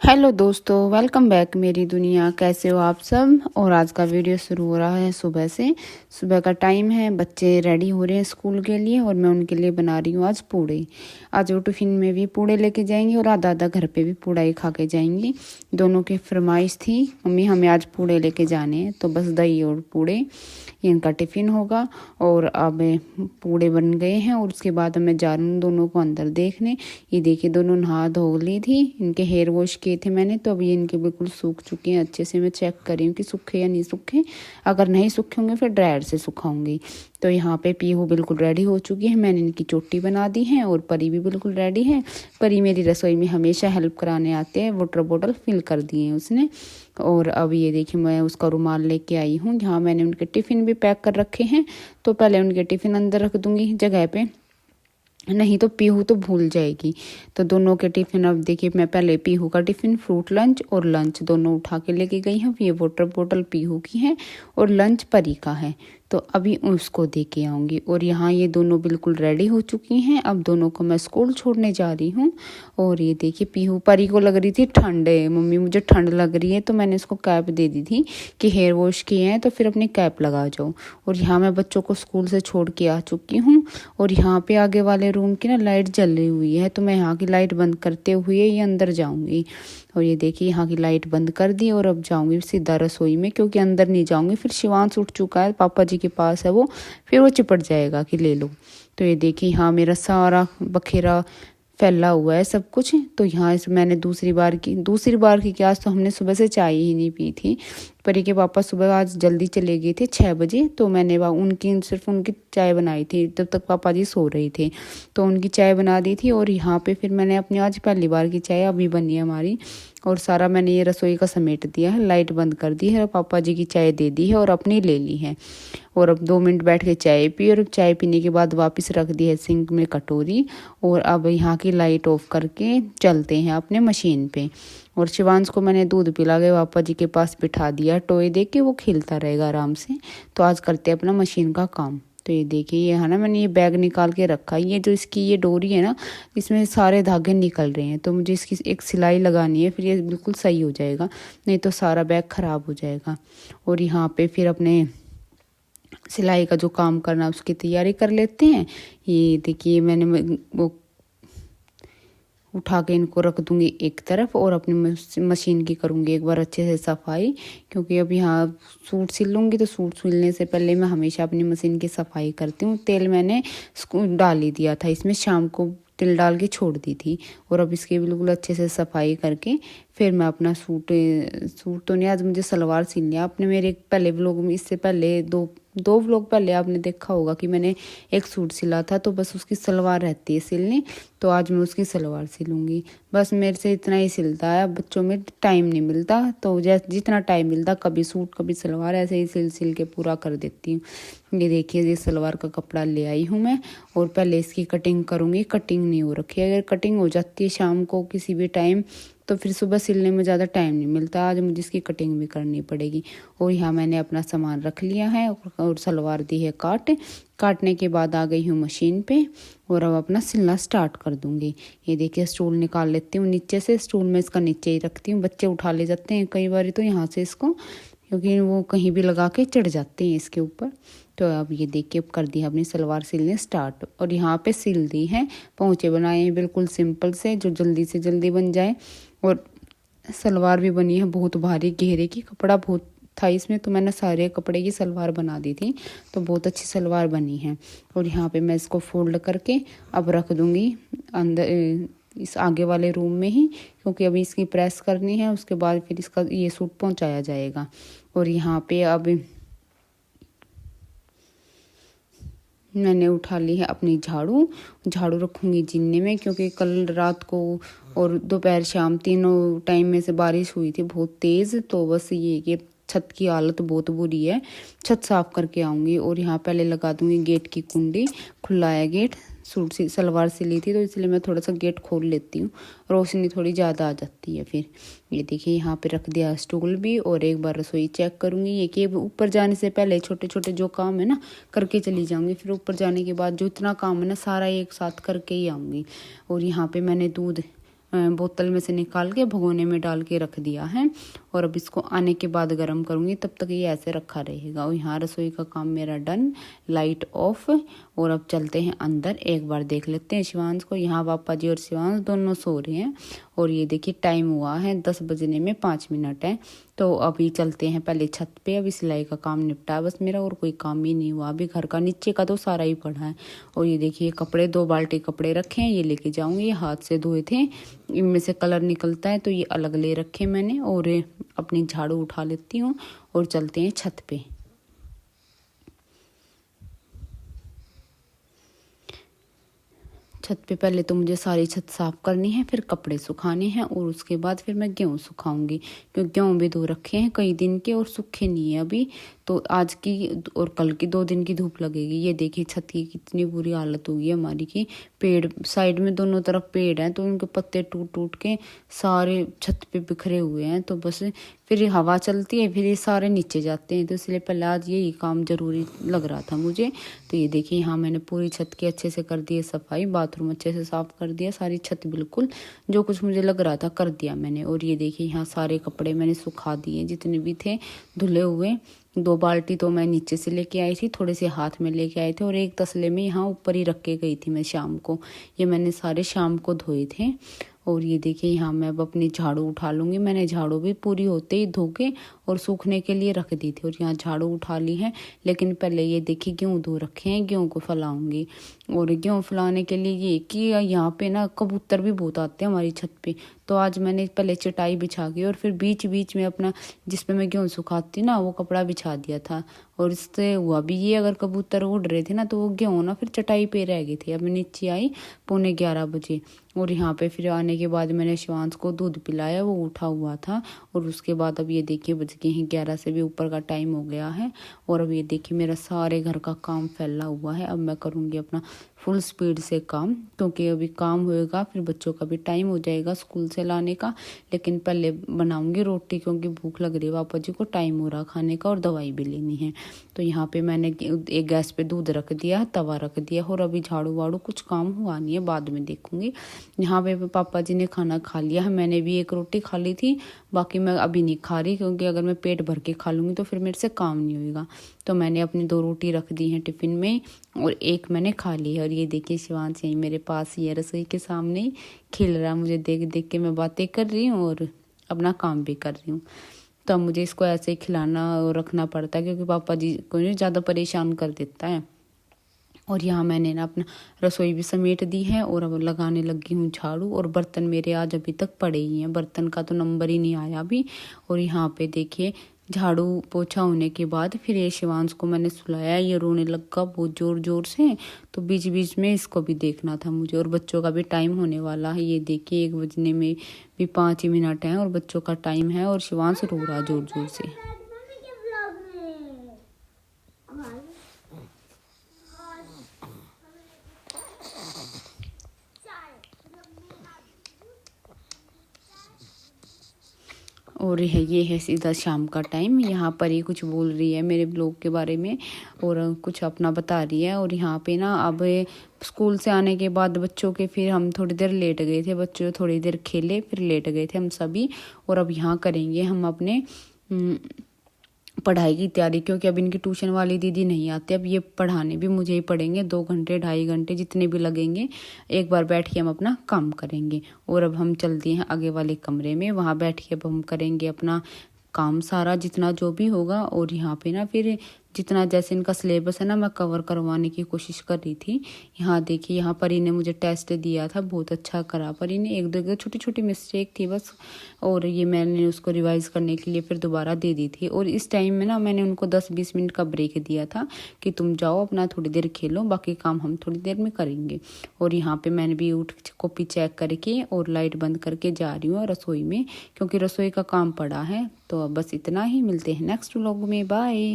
Hello दोस्तों, welcome back मेरी दुनिया। कैसे हो आप सब। और आज का वीडियो शुरू हो रहा है सुबह से। सुबह का टाइम है, बच्चे रेडी हो रहे हैं स्कूल के लिए और मैं उनके लिए बना रही हूँ आज पूड़े। आज वो टिफ़िन में भी पूड़े लेके जाएंगे और आधा आधा घर पे भी पूड़ा ही खा के जाएंगी। दोनों की फरमाइश थी, मम्मी हमें आज पूड़े लेके जाने हैं, तो बस दही और पूड़े इनका टिफ़िन होगा। और अब पूड़े बन गए हैं और उसके बाद मैं जा रही हूँ दोनों को अंदर देखने। ये देखिए दोनों नहा धो ली थी, इनके हेयर वॉश किए थे मैंने, तो अब ये इनके बिल्कुल सूख चुके हैं अच्छे से। मैं चेक कर रही हूँ कि सूखे या नहीं सूखे। अगर नहीं सूखे होंगे फिर ड्रायर से सुखाऊंगी। तो यहाँ पे पीहू बिल्कुल रेडी हो चुकी है, मैंने इनकी चोटी बना दी है और परी भी बिल्कुल रेडी है। परी मेरी रसोई में हमेशा हेल्प कराने आते हैं, वाटर बॉटल फिल कर दिए हैं उसने। और अब ये देखिए मैं उसका रुमाल लेके आई हूँ, जहाँ मैंने उनके टिफ़िन भी पैक कर रखे हैं। तो पहले उनके टिफ़िन अंदर रख दूँगी जगह पे, नहीं तो पीहू तो भूल जाएगी। तो दोनों के टिफ़िन अब देखिए, मैं पहले पीहू का टिफ़िन, फ्रूट लंच और लंच दोनों उठा के लेके गई हूँ। ये वाटर बोतल पीहू की है और लंच परी का है, तो अभी उसको दे के आऊँगी। और यहाँ ये दोनों बिल्कुल रेडी हो चुकी हैं, अब दोनों को मैं स्कूल छोड़ने जा रही हूँ। और ये देखिए पीहू, परी को लग रही थी ठंड, मम्मी मुझे ठंड लग रही है, तो मैंने इसको कैप दे दी थी कि हेयर वॉश किए हैं तो फिर अपनी कैप लगा जाओ। और यहाँ मैं बच्चों को स्कूल से छोड़ के आ चुकी हूँ। और यहाँ पे आगे वाले रूम की ना लाइट जल रही हुई है, तो मैं यहाँ की लाइट बंद करते हुए ये अंदर जाऊँगी। और ये देखिए यहाँ की लाइट बंद कर दी और अब जाऊँगी सीधा रसोई में, क्योंकि अंदर नहीं जाऊँगी, फिर शिवांश उठ चुका है, पापा जी के पास है वो, फिर वो चिपट जाएगा कि ले लो। तो ये देखिए यहाँ मेरा सारा बखेरा फैला हुआ है सब कुछ। तो यहाँ इस मैंने दूसरी बार की क्या, आज तो हमने सुबह से चाय ही नहीं पी थी। परी के पापा सुबह आज जल्दी चले गए थे 6 बजे, तो मैंने सिर्फ उनकी चाय बनाई थी जब तक पापा जी सो रहे थे, तो उनकी चाय बना दी थी। और यहाँ पे फिर मैंने अपनी आज पहली बार की चाय अभी बनी है हमारी, और सारा मैंने ये रसोई का समेट दिया है, लाइट बंद कर दी है, पापा जी की चाय दे दी है और अपनी ले ली है। और अब 2 मिनट बैठ के चाय पी, और चाय पीने के बाद वापस रख दी है सिंक में कटोरी। और अब यहाँ की लाइट ऑफ करके चलते हैं अपने मशीन पे। और शिवांश को मैंने दूध पिला के पापा जी के पास बिठा दिया, टॉय दे के वो खेलता रहेगा आराम से। तो आज करते हैं अपना मशीन का काम। तो ये देखिए ये है ना, मैंने ये बैग निकाल के रखा है, ये जो इसकी ये डोरी है ना, इसमें सारे धागे निकल रहे हैं, तो मुझे इसकी एक सिलाई लगानी है, फिर ये बिल्कुल सही हो जाएगा, नहीं तो सारा बैग ख़राब हो जाएगा। और यहाँ पे फिर अपने सिलाई का जो काम करना उसकी तैयारी कर लेते हैं। ये देखिए मैंने वो उठा के इनको रख दूंगी एक तरफ, और अपनी मशीन की करूंगी एक बार अच्छे से सफाई, क्योंकि अब यहाँ सूट सिल लूँगी तो सूट सिलने से पहले मैं हमेशा अपनी मशीन की सफाई करती हूँ। तेल मैंने डाल ही दिया था इसमें, शाम को तिल डाल के छोड़ दी थी। और अब इसकी बिल्कुल अच्छे से सफाई करके फिर मैं अपना सूट तो नहीं, आज मुझे सलवार सिलनी है। आपने मेरे पहले व्लॉग में, इससे पहले दो व्लॉग पहले आपने देखा होगा कि मैंने एक सूट सिला था, तो बस उसकी सलवार रहती है सिलनी, तो आज मैं उसकी सलवार सिलूँगी। बस मेरे से इतना ही सिलता है, बच्चों में टाइम नहीं मिलता, तो जितना टाइम मिलता कभी सूट कभी सलवार ऐसे ही सिल के पूरा कर देती हूँ। ये देखिए ये सलवार का कपड़ा ले आई हूँ मैं, और पहले इसकी कटिंग करूँगी। कटिंग नहीं हो रखी है, अगर कटिंग हो जाती है शाम को किसी भी टाइम तो फिर सुबह सिलने में ज़्यादा टाइम नहीं मिलता, आज मुझे इसकी कटिंग भी करनी पड़ेगी। और यहाँ मैंने अपना सामान रख लिया है और सलवार दी है काटने के बाद आ गई हूँ मशीन पे, और अब अपना सिलना स्टार्ट कर दूँगी। ये देखिए स्टूल निकाल लेती हूँ नीचे से, स्टूल में इसका नीचे ही रखती हूँ, बच्चे उठा ले जाते हैं कई बार तो यहाँ से इसको, क्योंकि वो कहीं भी लगा के चढ़ जाते हैं इसके ऊपर। तो अब ये देखिए कर दी है अपनी सलवार सिलने स्टार्ट, और यहाँ पे सिल दी है, पोंचे बनाए हैं बिल्कुल सिंपल से जो जल्दी से जल्दी बन जाए। और सलवार भी बनी है बहुत भारी घेरे की, कपड़ा बहुत था इसमें, तो मैंने सारे कपड़े की सलवार बना दी थी, तो बहुत अच्छी सलवार बनी है। और यहाँ पे मैं इसको फोल्ड करके अब रख दूँगी अंदर इस आगे वाले रूम में ही, क्योंकि अभी इसकी प्रेस करनी है, उसके बाद फिर इसका ये सूट पहुँचाया जाएगा। और यहाँ पे अब मैंने उठा ली है अपनी झाड़ू रखूँगी जीने में, क्योंकि कल रात को और दोपहर शाम तीनों टाइम में से बारिश हुई थी बहुत तेज़, तो बस ये कि छत की हालत बहुत बुरी है, छत साफ करके आऊँगी। और यहाँ पहले लगा दूँगी गेट की कुंडी, खुला है गेट, सलवार सिली थी तो इसलिए मैं थोड़ा सा गेट खोल लेती हूँ, रोशनी थोड़ी ज़्यादा आ जाती है फिर। ये देखिए यहाँ पे रख दिया स्टूल भी, और एक बार रसोई चेक करूँगी। ये कि ऊपर जाने से पहले छोटे छोटे जो काम है ना करके चली जाऊँगी, फिर ऊपर जाने के बाद जो इतना काम है ना सारा एक साथ करके ही आऊँगी। और यहाँ पे मैंने दूध बोतल में से निकाल के भगोने में डाल के रख दिया है। और अब इसको आने के बाद गर्म करूँगी, तब तक ये ऐसे रखा रहेगा। और यहाँ रसोई का काम मेरा डन, लाइट ऑफ। और अब चलते हैं अंदर, एक बार देख लेते हैं शिवांश को। यहाँ पापा जी और शिवांश दोनों सो रहे हैं। और ये देखिए टाइम हुआ है 10 बजने में 5 मिनट है। तो अभी चलते हैं पहले छत पे। अभी सिलाई का काम निपटा है बस मेरा, और कोई काम ही नहीं हुआ। अभी घर का नीचे का तो सारा ही पड़ा है। और ये देखिए कपड़े, 2 बाल्टी कपड़े रखे हैं, ये लेके जाऊंगी। ये हाथ से धोए थे, इनमें से कलर निकलता है तो ये अलग ले रखे मैंने। और अपनी झाड़ू उठा लेती हूँ और चलते हैं छत पे। छत पे पहले तो मुझे सारी छत साफ करनी है, फिर कपड़े सुखाने हैं, और उसके बाद फिर मैं गेहूँ सुखाऊंगी, क्योंकि गेहूँ भी धो रखे हैं कई दिन के और सूखे नहीं है अभी। तो आज की और कल की 2 दिन की धूप लगेगी। ये देखिए छत की कितनी बुरी हालत हुई है हमारी की। पेड़ साइड में दोनों तरफ पेड़ हैं, तो उनके पत्ते टूट टूट के सारे छत पे बिखरे हुए हैं। तो बस फिर हवा चलती है, फिर ये सारे नीचे जाते हैं। तो इसलिए पहले आज यही काम जरूरी लग रहा था मुझे। तो ये देखिए यहाँ मैंने पूरी छत की अच्छे से कर दी है सफाई, बाथरूम अच्छे से साफ कर दिया, सारी छत बिल्कुल जो कुछ मुझे लग रहा था कर दिया मैंने। और ये देखिए यहाँ सारे कपड़े मैंने सुखा दिए जितने भी थे धुले हुए। 2 बाल्टी तो मैं नीचे से लेके आई थी, थोड़े से हाथ में लेके आए थे, और एक तसले में यहाँ ऊपर ही रख के गई थी मैं शाम को। ये मैंने सारे शाम को धोए थे। और ये देखिए यहाँ मैं अब अपनी झाड़ू उठा लूँगी। मैंने झाड़ू भी पूरी होते ही धो के और सूखने के लिए रख दी थी। और यहाँ झाड़ू उठा ली है, लेकिन पहले ये देखिए गेहूँ धो रखे हैं, गेहूँ को फैलाऊंगी। और गेहूँ फैलाने के लिए ये कि यहाँ पे ना कबूतर भी बहुत आते हैं हमारी छत पे। तो आज मैंने पहले चटाई बिछा के और फिर बीच बीच में अपना जिस पे मैं गेहूँ सुखाती ना वो कपड़ा बिछा दिया था। और इससे हुआ भी ये, अगर कबूतर उड़ रहे थे ना तो वो गेहूँ ना फिर चटाई पे रह गई थी। अब मैं नीचे आई 11:15 बजे। और यहाँ पे फिर आने के बाद मैंने शिवांश को दूध पिलाया, वो उठा हुआ था। और उसके बाद अब ये देखिए बज गए हैं 11 से भी ऊपर का टाइम हो गया है। और अब ये देखिए मेरा सारे घर का काम फैला हुआ है। अब मैं करूँगी अपना फुल स्पीड से काम, क्योंकि अभी काम होएगा फिर बच्चों का भी टाइम हो जाएगा स्कूल से लाने का। लेकिन पहले बनाऊंगी रोटी, क्योंकि भूख लग रही है, पापा जी को टाइम हो रहा खाने का और दवाई भी लेनी है। तो यहाँ पे मैंने एक गैस पे दूध रख दिया, तवा रख दिया। और अभी झाड़ू वाड़ू कुछ काम हुआ नहीं है, बाद में देखूंगी। यहाँ पे पापा जी ने खाना खा लिया है, मैंने भी एक रोटी खा ली थी, बाकी मैं अभी नहीं खा रही, क्योंकि अगर मैं पेट भर के खा लूँगी तो फिर मेरे से काम नहीं होएगा। तो मैंने अपनी 2 रोटी रख दी हैं टिफ़िन में, और एक मैंने खा ली है। और ये देखिए शिवांश यहीं मेरे पास ही है, रसोई के सामने ही खेल रहा है। मुझे देख देख के मैं बातें कर रही हूँ और अपना काम भी कर रही हूँ। तो मुझे इसको ऐसे ही खिलाना और रखना पड़ता है, क्योंकि पापा जी को ज़्यादा परेशान कर देता है। और यहाँ मैंने ना अपना रसोई भी समेट दी है, और अब लगाने लगी हूँ झाड़ू। और बर्तन मेरे आज अभी तक पड़े ही हैं, बर्तन का तो नंबर ही नहीं आया अभी। और यहाँ पे देखिए झाड़ू पोछा होने के बाद फिर ये शिवांश को मैंने सुलाया, ये रोने लगा बहुत ज़ोर ज़ोर से। तो बीच बीच में इसको भी देखना था मुझे। और बच्चों का भी टाइम होने वाला है, ये देखिए 1 बजने में भी 5 ही मिनट हैं और बच्चों का टाइम है। और शिवांश रो रहा ज़ोर ज़ोर से। और ये है सीधा शाम का टाइम। यहाँ पर ही कुछ बोल रही है मेरे ब्लॉग के बारे में, और कुछ अपना बता रही है। और यहाँ पे ना अब स्कूल से आने के बाद बच्चों के फिर हम थोड़ी देर लेट गए थे, बच्चों थोड़ी देर खेले फिर लेट गए थे हम सभी। और अब यहाँ करेंगे हम अपने पढ़ाई की तैयारी, क्योंकि अब इनकी ट्यूशन वाली दीदी नहीं आती। अब ये पढ़ाने भी मुझे ही पड़ेंगे, 2 घंटे 2.5 घंटे जितने भी लगेंगे, एक बार बैठ के हम अपना काम करेंगे। और अब हम चलते हैं आगे वाले कमरे में, वहाँ बैठ के अब हम करेंगे अपना काम सारा जितना जो भी होगा। और यहाँ पे ना फिर जितना जैसे इनका सिलेबस है ना मैं कवर करवाने की कोशिश कर रही थी। यहाँ देखिए यहाँ परी ने मुझे टेस्ट दिया था, बहुत अच्छा करा परी ने, 1-2 छोटी छोटी मिस्टेक थी बस। और ये मैंने उसको रिवाइज करने के लिए फिर दोबारा दे दी थी। और इस टाइम में ना मैंने उनको 10-20 मिनट का ब्रेक दिया था कि तुम जाओ अपना थोड़ी देर खेलो, बाकी काम हम थोड़ी देर में करेंगे। और यहाँ पे मैंने भी उठ कॉपी चेक करके और लाइट बंद करके जा रही हूँ रसोई में, क्योंकि रसोई का काम पड़ा है। तो बस इतना ही, मिलते हैं नेक्स्ट व्लॉग में, बाय।